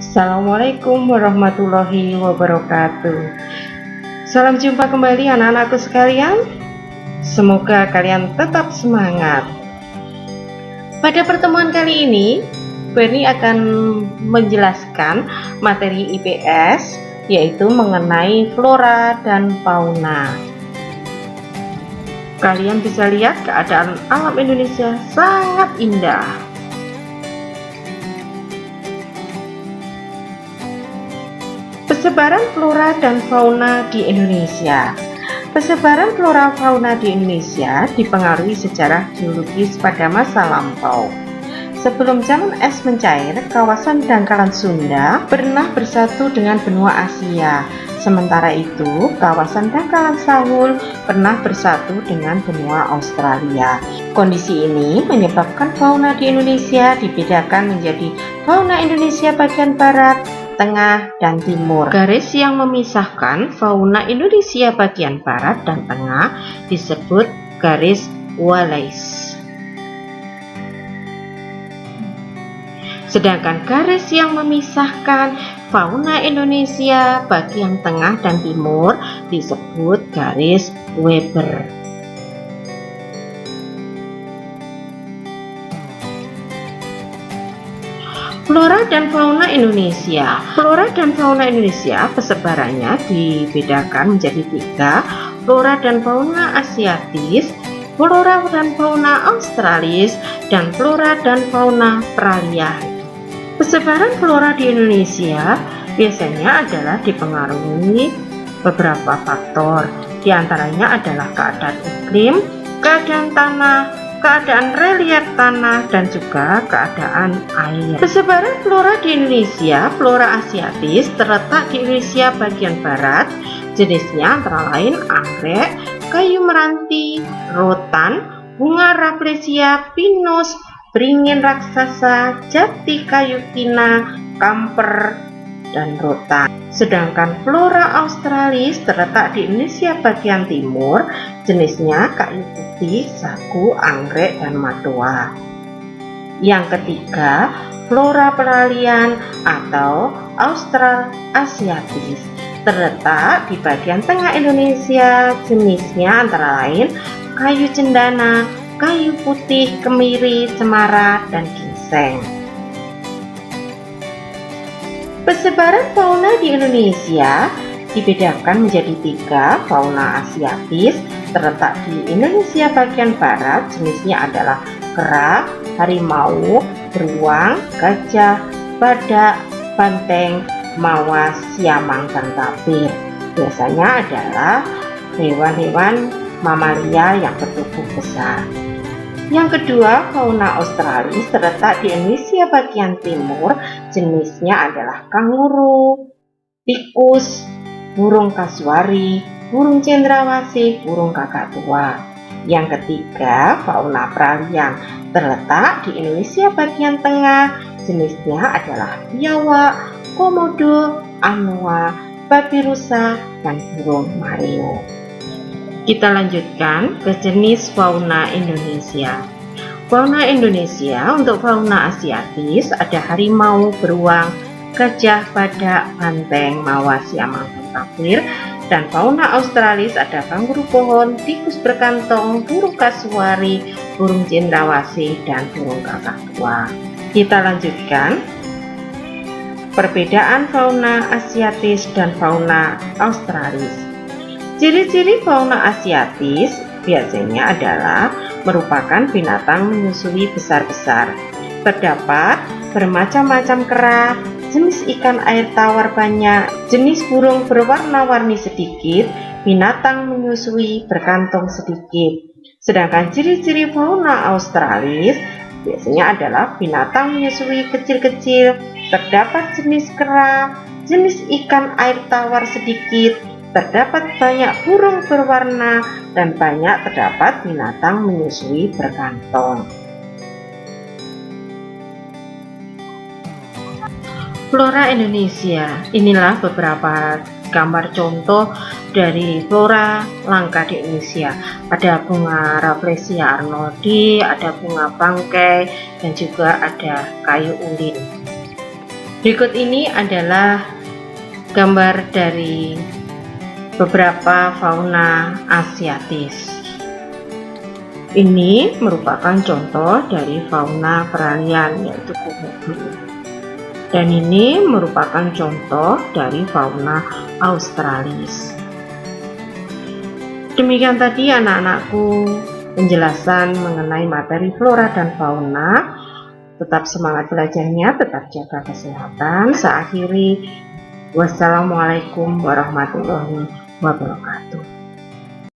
Assalamualaikum warahmatullahi wabarakatuh. Salam jumpa kembali anak-anakku sekalian. Semoga kalian tetap semangat. Pada pertemuan kali ini, Berni akan menjelaskan materi IPS, yaitu mengenai flora dan fauna. Kalian bisa lihat keadaan alam Indonesia sangat indah. Persebaran flora dan fauna di Indonesia. Persebaran flora fauna di Indonesia dipengaruhi sejarah geologis pada masa lampau. Sebelum zaman es mencair, kawasan dangkalan Sunda pernah bersatu dengan benua Asia. Sementara itu, kawasan dangkalan Sahul pernah bersatu dengan benua Australia. Kondisi ini menyebabkan fauna di Indonesia dibedakan menjadi fauna Indonesia bagian barat, tengah, dan timur. Garis yang memisahkan fauna Indonesia bagian barat dan tengah disebut garis Wallace. Sedangkan garis yang memisahkan fauna Indonesia bagian tengah dan timur disebut garis Weber. Flora dan fauna Indonesia. Flora dan fauna Indonesia persebarannya dibedakan menjadi 3, flora dan fauna asiatis, flora dan fauna australis, dan flora dan fauna peralihan. Persebaran flora di Indonesia biasanya adalah dipengaruhi beberapa faktor. Di antaranya adalah keadaan iklim, keadaan tanah, keadaan relief tanah, dan juga keadaan air. Persebaran flora di Indonesia, flora asiatis terletak di Indonesia bagian barat. Jenisnya antara lain anggrek, kayu meranti, rotan, bunga rafflesia, pinus, beringin raksasa, jati kayu kina, kamper, dan rotan. Sedangkan flora australis terletak di Indonesia bagian timur. Jenisnya kayu putih, sagu, anggrek, dan matoa. Yang ketiga, flora peralihan atau australasiatis terletak di bagian tengah Indonesia. Jenisnya antara lain kayu cendana, kayu putih, kemiri, cemara, dan ginseng. Persebaran fauna di Indonesia dibedakan menjadi 3, fauna asiatis terletak di Indonesia bagian barat. Jenisnya adalah kera, harimau, beruang, gajah, badak, banteng, mawas, siamang, dan tapir. Biasanya adalah hewan-hewan mamalia yang bertubuh besar. Yang kedua, fauna australis terletak di Indonesia bagian timur. Jenisnya adalah kanguru, tikus, burung kasuari, burung cendrawasih, burung kakak tua. Yang ketiga, fauna peralihan terletak di Indonesia bagian tengah. Jenisnya adalah biawak, komodo, anoa, babi rusa, dan burung maleo. Kita lanjutkan ke jenis fauna Indonesia. Fauna Indonesia untuk fauna asiatis ada harimau, beruang, gajah, badak, banteng, mawas, siamang, dan tapir. Dan fauna australis ada kanguru pohon, tikus berkantong, burung kasuari, burung cendrawasih, dan burung kakak tua. Kita lanjutkan perbedaan fauna asiatis dan fauna australis. Ciri-ciri fauna asiatis biasanya adalah merupakan binatang menyusui besar-besar. Terdapat bermacam-macam kera, jenis ikan air tawar banyak, jenis burung berwarna-warni sedikit, binatang menyusui berkantong sedikit. Sedangkan ciri-ciri fauna australis biasanya adalah binatang menyusui kecil-kecil, terdapat jenis kera, jenis ikan air tawar sedikit, terdapat banyak burung berwarna, dan banyak terdapat binatang menyusui berkantong. Flora Indonesia. Inilah beberapa gambar contoh dari flora langka di Indonesia. Ada bunga Rafflesia arnoldii, ada bunga bangkai, dan juga ada kayu ulin. Berikut ini adalah gambar dari beberapa fauna asiatis. Ini merupakan contoh dari fauna peralihan, yaitu komodo. Dan ini merupakan contoh dari fauna australis. Demikian tadi anak-anakku penjelasan mengenai materi flora dan fauna. Tetap semangat belajarnya, tetap jaga kesehatan. Saya akhiri, wassalamualaikum warahmatullahi wabarakatuh.